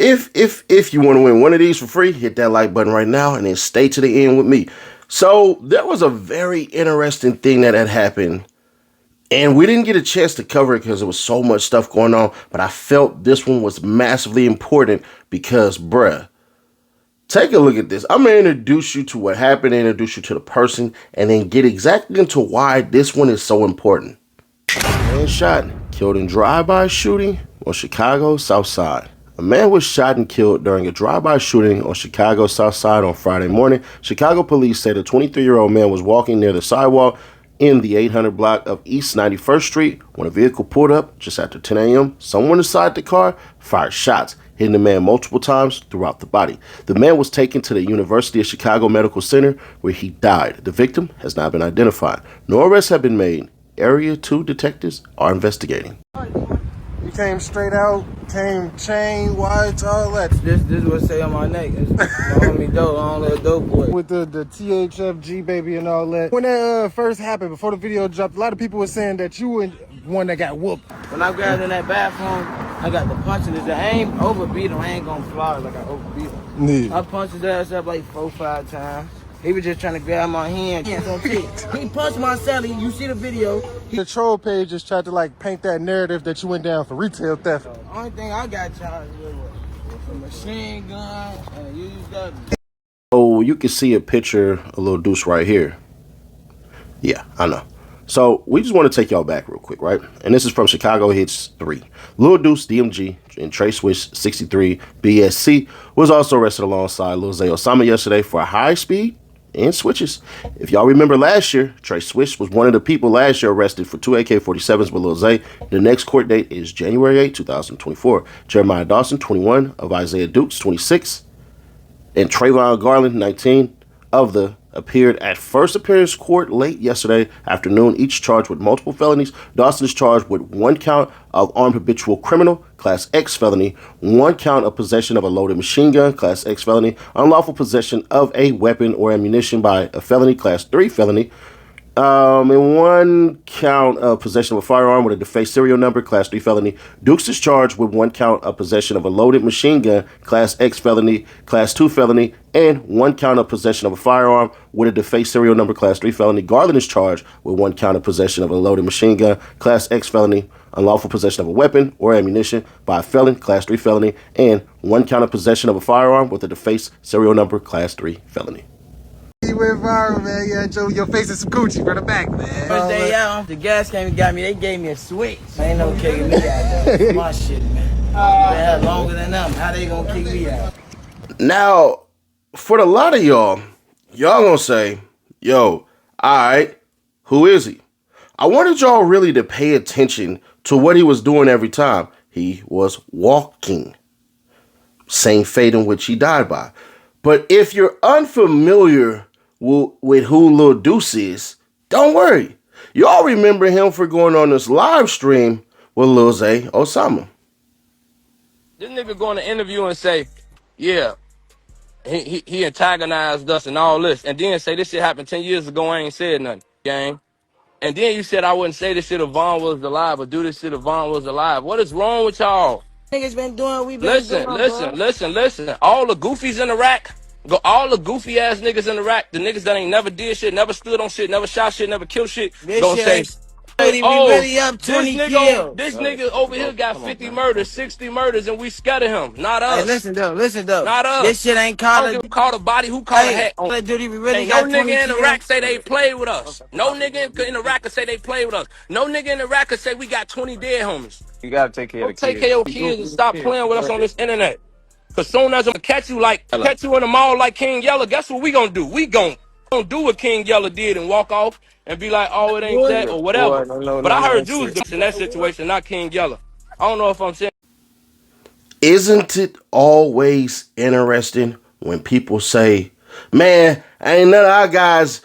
If you want to win one of these for free, hit that like button right now and then stay to the end with me. So there was a very interesting thing that had happened, and we didn't get a chance to cover it because there was so much stuff going on, but I felt this one was massively important because, bruh, take a look at this. I'm going to introduce you to what happened, introduce you to the person, and then get exactly into why this one is so important. Man shot, killed in drive-by shooting on Chicago South Side. A man was shot and killed during a drive-by shooting on Chicago South Side on Friday morning. Chicago police said a 23-year-old man was walking near the sidewalk in the 800 block of East 91st Street when a vehicle pulled up just after 10 a.m. Someone inside the car fired shots, hitting the man multiple times throughout the body. The man was taken to the University of Chicago Medical Center where he died. The victim has not been identified. No arrests have been made. Area 2 detectives are investigating. You came straight out, came chain, whites, all that. This what say on my neck. It's homie dope, I don't let dope boy. With the THFG baby and all that. When that first happened, before the video dropped, a lot of people were saying that you were one that got whooped. When I grabbed in that bathroom, I got the punches. I ain't overbeat him, I ain't gonna fly like I overbeat him. Yeah. I punched his ass up like 4 or 5 times. He was just trying to grab my hand. He punched my celly. You see the video. The troll page just tried to like paint that narrative that you went down for retail theft. The only thing I got charged with was a machine gun and used up. Oh, you can see a picture of Lil Deuce right here. Yeah, I know. So we just want to take y'all back real quick, right? And this is from Chicago Hits 3. Lil Deuce, DMG, and Trey Swish 63 BSC was also arrested alongside Lil Zay Osama yesterday for a high speed and switches. If y'all remember last year, Trey Swish was one of the people last year arrested for 2 AK-47s with Lil Zay. The next court date is January 8, 2024. Jeremiah Dawson, 21, of Isaiah Dukes, 26, and Trayvon Garland, 19, of the appeared at first appearance court late yesterday afternoon, each charged with multiple felonies. Dawson is charged with 1 count of armed habitual criminal, Class X felony, 1 count of possession of a loaded machine gun, Class X felony, unlawful possession of a weapon or ammunition by a felony, Class 3 felony, and 1 count of possession of a firearm with a defaced serial number, Class 3 felony. Dukes is charged with 1 count of possession of a loaded machine gun, Class X felony, Class 2 felony, and 1 count of possession of a firearm with a defaced serial number, Class 3 felony. Garland is charged with 1 count of possession of a loaded machine gun, Class X felony, unlawful possession of a weapon or ammunition by a felon, Class 3 felony, and 1 count of possession of a firearm with a defaced serial number, Class 3 felony. You went viral, man. You had your face in some Gucci from the back, man. First day out, the gas came and got me. They gave me a switch. Ain't no kicking me out there. That's my shit, man. They had longer than them. How they gonna kick me out? Now, for a lot of y'all gonna say, yo, alright, who is he? I wanted y'all really to pay attention to what he was doing every time. He was walking. Same fate in which he died by. But if you're unfamiliar with who Lil Deuce is, don't worry. Y'all remember him for going on this live stream with Lil Zay Osama. This nigga go in an interview and say, yeah, he antagonized us and all this, and then say this shit happened 10 years ago, I ain't said nothing, gang. And then you said I wouldn't say this shit if Vaughn was alive or do this shit if Vaughn was alive. What is wrong with y'all? Niggas been doing, we been doing, Listen. All the goofies in Iraq, all the goofy ass niggas in Iraq, the niggas that ain't never did shit, never stood on shit, never shot shit, never killed shit, gonna say, really up 20 kills. This nigga over here got 50 murders, 60 murders, and we scared of him. Not us. Hey, listen though. Not us. This shit ain't I called don't give a call a body, who called a hat. Call of Duty, we really Ain't got no 20 nigga in kills. Iraq say they played with us. No nigga in Iraq can say they played with us. No nigga in Iraq can say we got 20 dead homies. You gotta take care of the kids. Take care of your kids and stop playing with us on this internet. Cause soon as I'm catch you in the mall like King Yella, guess what we gonna do? We gonna do what King Yella did and walk off and be like, oh, it ain't that or whatever. But I heard you was in that situation, not King Yella. I don't know if I'm saying. Isn't it always interesting when people say, man, ain't none of our guys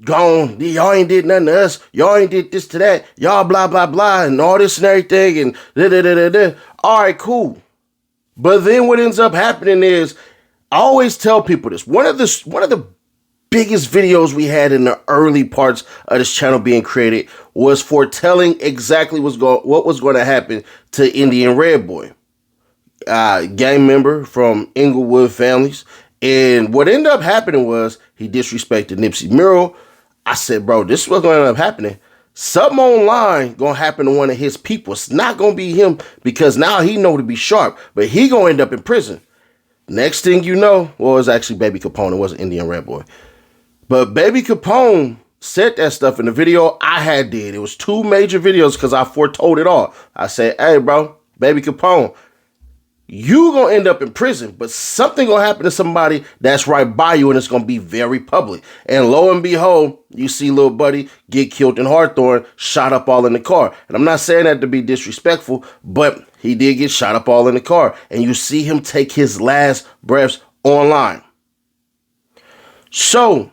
gone, y'all ain't did nothing to us, y'all ain't did this to that, y'all blah, blah, blah, and all this and everything, and da-da-da-da-da. All right, cool. But then what ends up happening is, I always tell people this, one of the biggest videos we had in the early parts of this channel being created was foretelling exactly what was going to happen to Indian Red Boy. gang member from Inglewood families. And what ended up happening was he disrespected Nipsey Murrow. I said, bro, this is what's going to end up happening. Something online going to happen to one of his people. It's not going to be him because now he know to be sharp, but he going to end up in prison. Next thing you know, well, it was actually Baby Capone. It wasn't Indian Red Boy. But Baby Capone said that stuff in the video I did. It was 2 major videos because I foretold it all. I said, hey, bro, Baby Capone, you gonna end up in prison, but something gonna happen to somebody that's right by you, and it's gonna be very public. And lo and behold, you see little buddy get killed in Hawthorne, shot up all in the car. And I'm not saying that to be disrespectful, but he did get shot up all in the car. And you see him take his last breaths online. So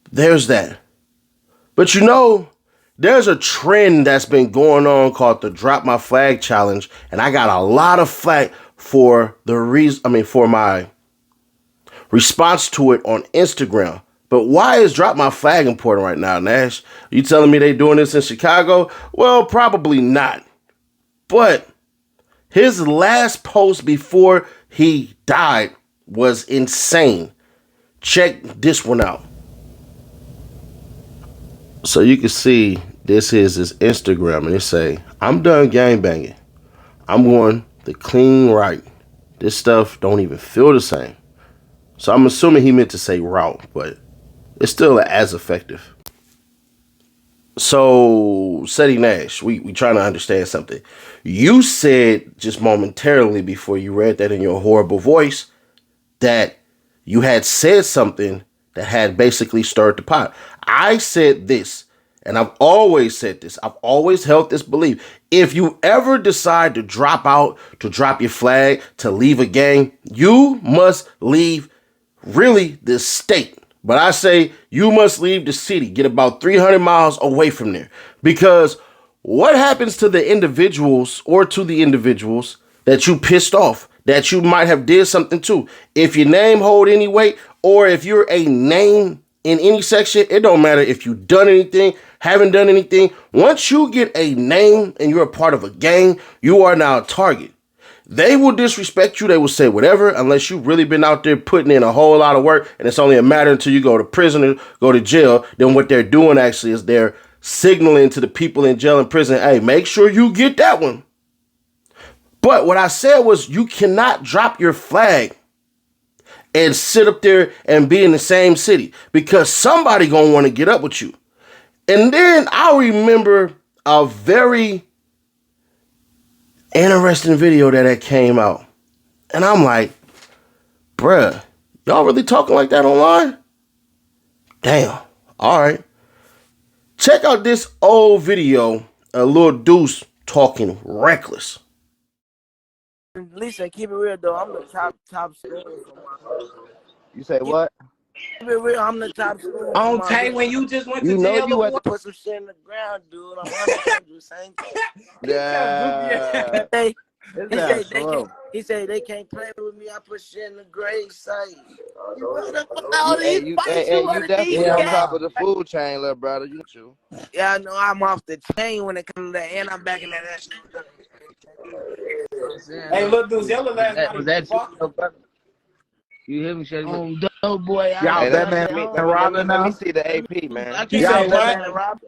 there's that. But you know, there's a trend that's been going on called the Drop My Flag Challenge, and I got a lot of flack for for my response to it on Instagram. But why is Drop My Flag important right now, Nash? You telling me they doing this in Chicago? Well, probably not. But his last post before he died was insane. Check this one out. So you can see this is his Instagram, and it say, I'm done gangbanging. I'm going the clean right. This stuff don't even feel the same. So I'm assuming he meant to say raw, but it's still as effective. So, Seti Nash, we trying to understand something. You said just momentarily before you read that in your horrible voice that you had said something that had basically stirred the pot. I said this, and I've always said this. I've always held this belief. If you ever decide to drop out, to drop your flag, to leave a gang, you must leave really the state. But I say you must leave the city, get about 300 miles away from there. Because what happens to the individuals or to the individuals that you pissed off, that you might have did something to? If your name hold any weight, or if you're a name in any section, it don't matter if you done anything, haven't done anything. Once you get a name and you're a part of a gang, you are now a target. They will disrespect you. They will say whatever unless you've really been out there putting in a whole lot of work, and it's only a matter until you go to prison or go to jail. Then what they're doing actually is they're signaling to the people in jail and prison, hey, make sure you get that one. But what I said was you cannot drop your flag and sit up there and be in the same city because somebody gonna want to get up with you. And then I remember a very interesting video that came out. And I'm like, bruh, y'all really talking like that online? Damn. All right. Check out this old video of Lil Deuce talking reckless. Lisa, keep it real though. I'm the top scorer for my hood. You say what? Keep it real. I'm the top scorer. On tape when you just went to You know jail. you or had I put some shit in the ground, dude. I'm 100% same thing. Yeah. Hey, It's slow. he said they can't play with me. I put shit in the grave site. Hey, you definitely on top of the food chain, little brother. You too. Yeah, I know I'm off the chain when it comes to that, and I'm back in that shit. Hey, look, dude, yellow last night. Was that you, brother? You hear me, Shady? Dope boy. Y'all, Hey, Batman and Robin. Let me see the AP, man. You say what?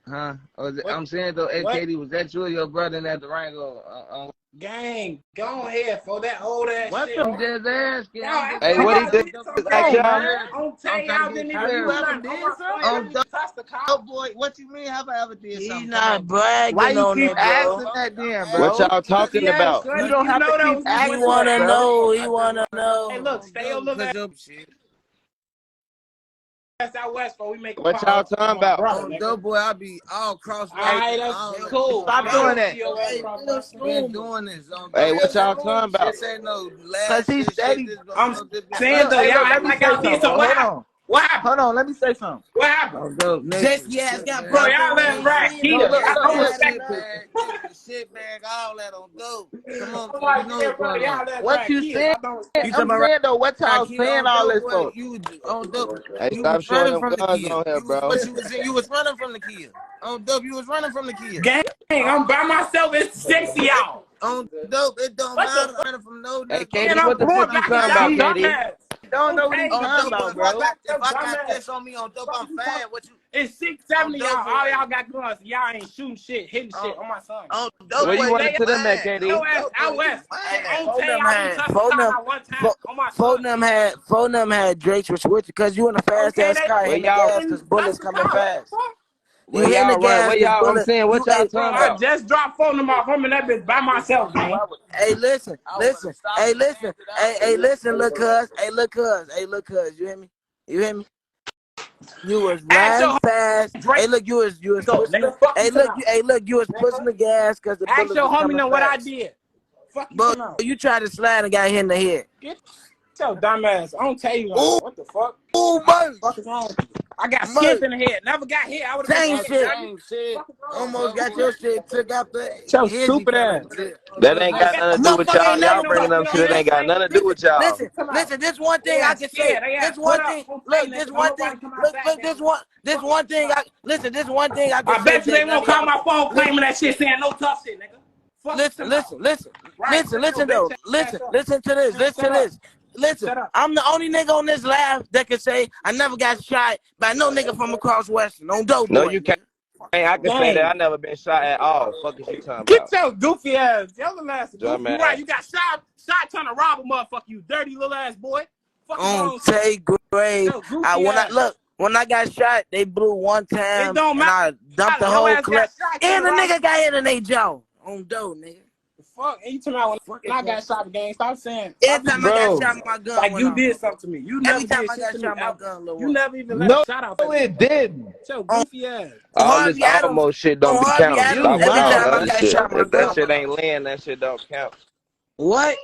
Huh? I'm saying though, hey, Katie, was that you or your brother in that Durango? Gang, go ahead for that old ass What shit. them just asking? Hey, what he did? On tape, y'all didn't even You ever did something? Touch the car. Boy, what you mean? Have I ever did something? He's not bragging. Why you on keep it, bro. asking that then, bro? What y'all talking about? You don't have to keep asking. He wanna know. He wanna know. Hey, look, stay a little ass out west, bro. We make What y'all talking about? Dope boy, I be all cross. All right, that's cool. Stop doing that. Been doing this. Hey, what y'all talking about? Cause he's steady. I'm saying though, y'all act like y'all did something. What happened? Hold on, let me say something. What happened? Just got Bro, y'all let Brad Keita. I don't respect Shit bag, all that on dope. Come on, Somebody you know said, bro, y'all let what Brad you Keita. saying? I don't respect I'm saying though, what y'all saying all this for? You on dope. Hey, You stop was showing running them from the guns kill. on here, bro. You was running from the kill. On dope, you was running from the kill. Gang, I'm by myself. It's 60 out. On dope, it don't matter. Running from no Hey, nigga. Katie, what the fuck you talking about, Katie? Don't know what he's On talking dope, about, bro. if I got this on me on dope, I'm fine. What you? It's 6, 7 of y'all. dope All boy. y'all got guns. Y'all ain't shooting shit, hitting shit on my son. On dope, Where you boy, running to them at, fine. Katie? Yo ass out west. On Tay, I be touching y'all one time on my son. Four of them had Drake's with switch because you in a fast ass car Where hitting the y'all- gas because bullets coming fast. You Where hitting the y'all run? gas Where because y'all? I'm bullets. saying, what y'all talking I about? just dropped phone number off. I'm in that bitch by myself, man. Hey, listen. Hey, listen. Hey, listen, look, cuz. Hey, look, cuz. You hear me? You was riding fast. Drake. Hey, look, you was So, pushing. nigga, fuck you tonight. You was pushing the gas because the Ask bullets your was homie coming know what I fast. did. Fuck you But tonight. you tried to slide and got hit in the head. Get your dumb ass. I don't tell you, man. What the fuck? Ooh, merch. Fuck is wrong with you? I got skinned in the head. Never got hit. I would have been Same shit. Almost got your shit took out the So hizzy stupid ass. That ain't got nothing to do with y'all. Ain't Y'all never bringing up shit that ain't got nothing to do with y'all. Listen, this one thing I can say. This one thing I can I say. bet you they won't call my phone claiming that shit saying no tough shit, nigga. Listen to this. Listen, Shut up. I'm the only nigga on this live that can say I never got shot by no nigga from across Western. On dope No, boy. you can't. I can say that I never been shot at all. Fuck is you talking Get about? your goofy ass. Your little ass. Dumb You ass. right. You got shot trying to rob a motherfucker. You dirty little ass boy. Fuck On Tay grave. When I got shot, they blew one time. It don't and matter. I dumped the Your whole ass clip. got shot, And the you nigga got hit in their jaw. On dope, nigga. Fuck. And you talking about when I got shot again. Stop saying. Every time I got shot, my gun Like went you off. did something to me. You never Every time did I shit got to shot, me. my gun let You off. never even let a shot out. No, it didn't. Your goofy ass. All this Harvey Adams. almost shit don't On be Harvey counting. Adams, Stop every lying time on I that got shit. shot, my If that gun shit went ain't laying, that shit don't count. What?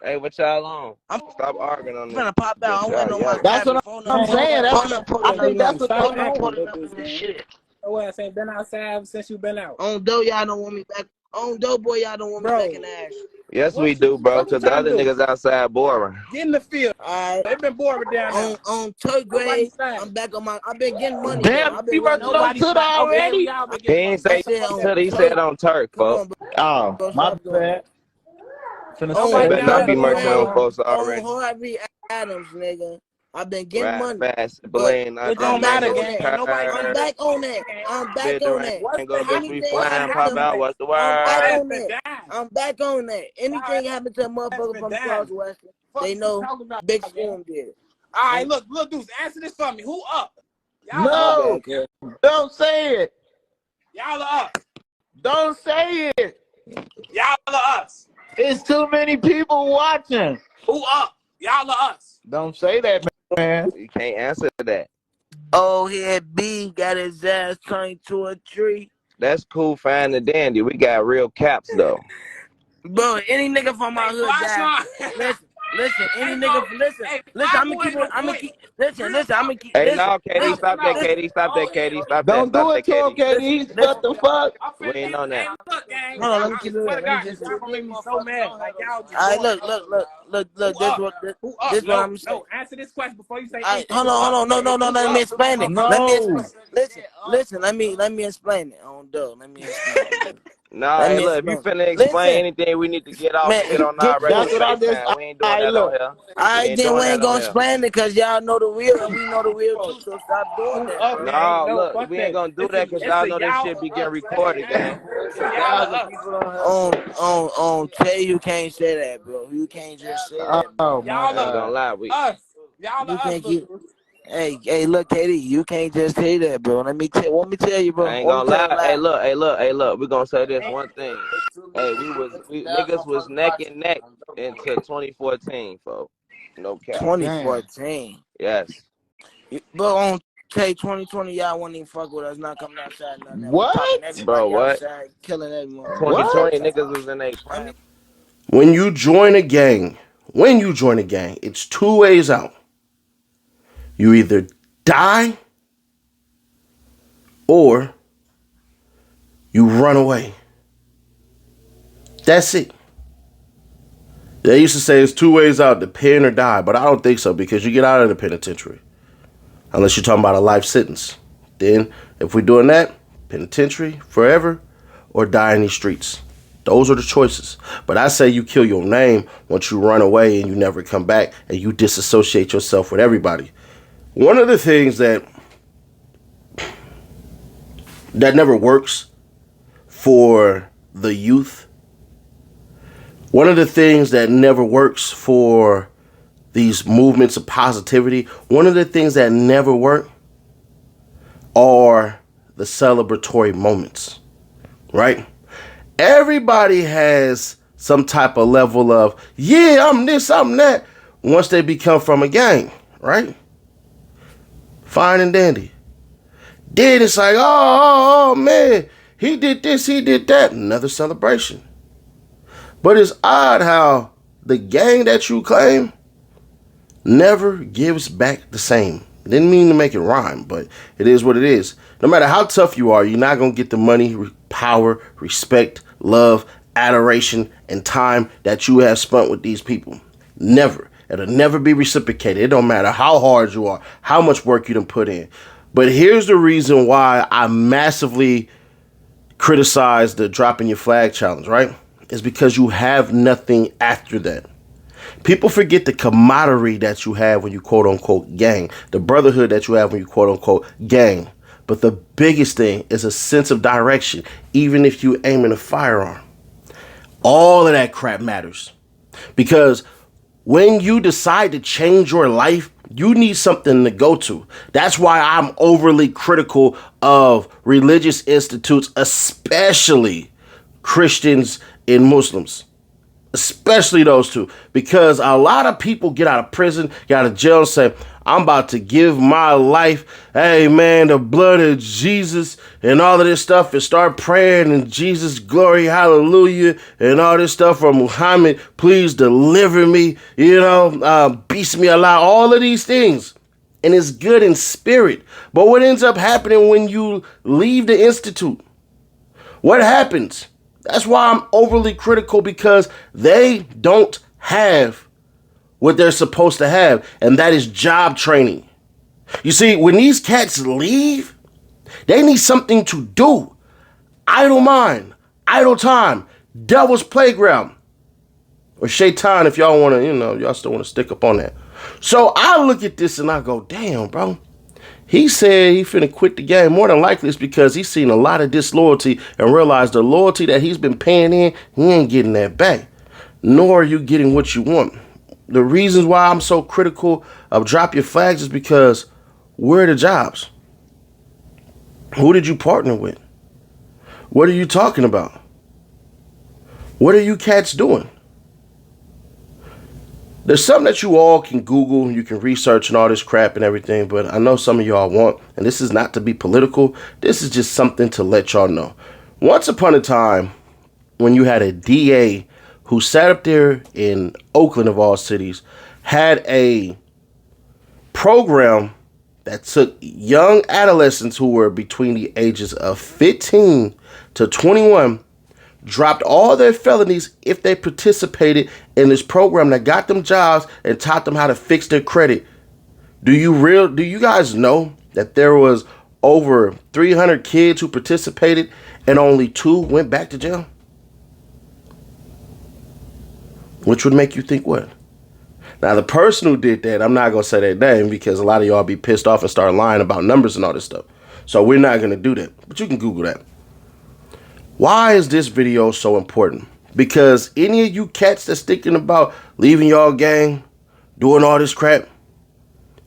Hey, what y'all on? I'm Stop arguing on this. finna pop out. I'm Y'all, waiting on my y'all. That's cabin. what Phone I'm number. saying. Phone number. I think that's what Stop they acting, on. little bitch, man. Shit. Your ass ain't been outside since you been out. On dope, y'all don't want me back. On dope, boy, y'all don't want me back in the ash. Yes, we do, bro. What you Cause the trying other to do? niggas outside boring. Get in the field. All right. It been boring down there. On third grade, Nobody I'm back on my. I've been getting money though. Damn, I've been you running. working on Nobody to it slide. Okay, already? y'all been He getting ain't money. say Said on till he said on Turk, Come folks. on, bro. Oh, Stop my doing bad. that. Finna On You say better down not there be been merching on boring. folks on already. Harvey Adams, nigga. I've been getting Ride money, fast, but blame It under I'm don't back matter, on niggas' gang. that. Ain't nobody I'm been curve. back on that. I'm back Bit the on rain, that. ain't gonna bitch, we Anything flying, happen pop to out, what's the I'm Y'all back word? ass on been that. dying. I'm back on that. Y'all Anything happen to a ass motherfucker been from dying. across Western, Fuck they is you know talking about, Big gang? Spoon did it. All right, look, Deuce, answer this for me. Who up? Y'all My up. No, bad, kid. don't say it. Y'all are up. Don't say it. Y'all are us. It's too many people watching. Who up? Y'all are us. Don't say that, man. You can't answer that. Oh, here B got his ass turned to a tree. That's cool, fine and dandy. We got real caps though. Bro, any nigga from my Hey, hood die. Any nigga, I'm gonna keep it, I'm gonna keep, Hey, no, Katie, listen, stop that, listen, Katie, stop that, Katie, stop that, Don't stop do that, it to him, Katie. KD. listen. What the fuck? We ain't on that. Look, gang. Hold on, let me I keep it swear real. to Let me God, just y'all gonna make me so mad. Like y'all just Alright, going. look, Who up? Who up? this what No, I'm saying. no. Answer this question before you say Alright, anything. hold on, no, let me explain it. No. Listen, let me explain it. On dough, let me explain it. Nah, Let hey, me look, if you explain. finna explain Listen, anything, we need to get off man, and get on our regular That's what I just. FaceTime. We ain't doing I that on look. here. We alright, ain't then we doing that ain't on gonna here. explain it because y'all know the real and we know the real too, so stop doing Who that, up, bro. gang? Nah, No, look, fuck we ain't that. gonna do that because It's y'all a know this y'all shit be or getting us. recorded, gang. It's It's a a y'all thousand or us. people on here. On Tay, you can't say that, bro. You can't just say that, bro. Oh my Y'all I ain't are gonna god. lie, us. Y'all You are us, can't little keep. dude. Hey, look, KD, you can't just say that, bro. Let me tell you, bro. I ain't Let me gonna tell lie. you loud. Hey, look. We gonna say this one thing. Hey, we niggas was neck and neck into 2014, folks. No cap. Damn. 2014. Yes. But on Tay 2020, y'all won't even fuck with us, not coming outside, none of that. We popping What? Bro, everybody what? outside, killing everyone. 2020 What? niggas was in a I prime. mean, When you join a gang, it's two ways out. You either die or you run away. That's it. They used to say it's two ways out, to pen or die, but I don't think so because you get out of the penitentiary. Unless you're talking about a life sentence. Then, if we're doing that, penitentiary forever or die in these streets. Those are the choices. But I say you kill your name once you run away and you never come back and you disassociate yourself with everybody. One of the things that never works for the youth, one of the things that never works for these movements of positivity, one of the things that never work are the celebratory moments, right? Everybody has some type of level of, yeah, I'm this, I'm that, once they become from a gang, right? Fine and dandy. Then it's like, oh man, he did this, he did that. Another celebration. But it's odd how the gang that you claim never gives back the same. Didn't mean to make it rhyme, but it is what it is. No matter how tough you are, you're not going to get the money, power, respect, love, adoration, and time that you have spent with these people. Never. It'll never be reciprocated. It don't matter how hard you are, how much work you done put in. But here's the reason why I massively criticize the dropping your flag challenge, right? It's because you have nothing after that. People forget the camaraderie that you have when you quote unquote gang, the brotherhood that you have when you quote unquote gang. But the biggest thing is a sense of direction, even if you aim in a firearm. All of that crap matters because when you decide to change your life, you need something to go to. That's why I'm overly critical of religious institutes, especially Christians and Muslims. Especially those two, because a lot of people get out of prison, get out of jail and say, I'm about to give my life, hey man, the blood of Jesus and all of this stuff, and start praying in Jesus, glory, hallelujah, and all this stuff from Muhammad, please deliver me, beast me alive, all of these things. And it's good in spirit. But what ends up happening when you leave the institute? What happens? That's why I'm overly critical, because they don't have what they're supposed to have, and that is job training. You see, when these cats leave, they need something to do. Idle mind, idle time, devil's playground, or shaitan if y'all want to, y'all still want to stick up on that. So I look at this and I go, damn, bro. He said he finna quit the game. More than likely it's because he's seen a lot of disloyalty and realized the loyalty that he's been paying in, he ain't getting that back. Nor are you getting what you want. The reasons why I'm so critical of drop your flags is because where are the jobs? Who did you partner with? What are you talking about? What are you cats doing? There's something that you all can Google, you can research and all this crap and everything, but I know some of y'all want, and this is not to be political, this is just something to let y'all know. Once upon a time, when you had a DA who sat up there in Oakland of all cities, had a program that took young adolescents who were between the ages of 15 to 21, dropped all their felonies if they participated in this program that got them jobs and taught them how to fix their credit. Do you guys know that there was over 300 kids who participated and only 2 went back to jail? Which would make you think what? Now, the person who did that, I'm not going to say their name because a lot of y'all be pissed off and start lying about numbers and all this stuff. So we're not going to do that, but you can Google that. Why is this video so important? Because any of you cats that's thinking about leaving y'all gang, doing all this crap,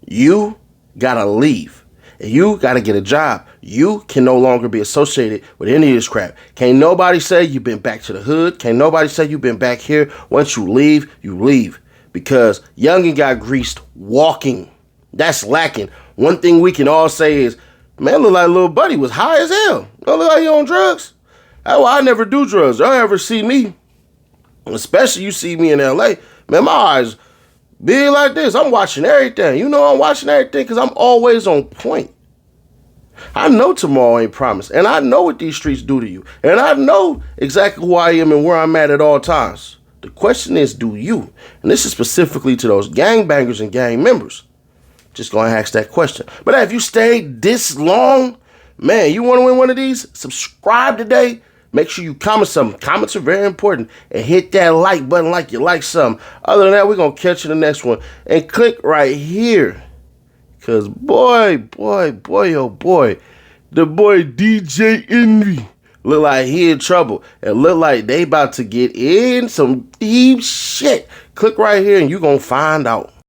you gotta leave. And you gotta get a job. You can no longer be associated with any of this crap. Can't nobody say you've been back to the hood. Can't nobody say you've been back here. Once you leave, you leave. Because youngin' got greased walking. That's lacking. One thing we can all say is, man, look like little buddy was high as hell. Don't look like he on drugs. That's why I never do drugs. Y'all ever see me, especially you see me in LA, man, my eyes big like this. I'm watching everything. You know I'm watching everything because I'm always on point. I know tomorrow ain't promised. And I know what these streets do to you. And I know exactly who I am and where I'm at all times. The question is, do you? And this is specifically to those gangbangers and gang members. Just going to ask that question. But if you stayed this long, man, you want to win one of these? Subscribe today. Make sure you comment something. Comments are very important. And hit that like button like you like something. Other than that, we're going to catch you in the next one. And click right here. Because boy, oh boy, the boy DJ Envy look like he in trouble. And look like they about to get in some deep shit. Click right here and you going to find out.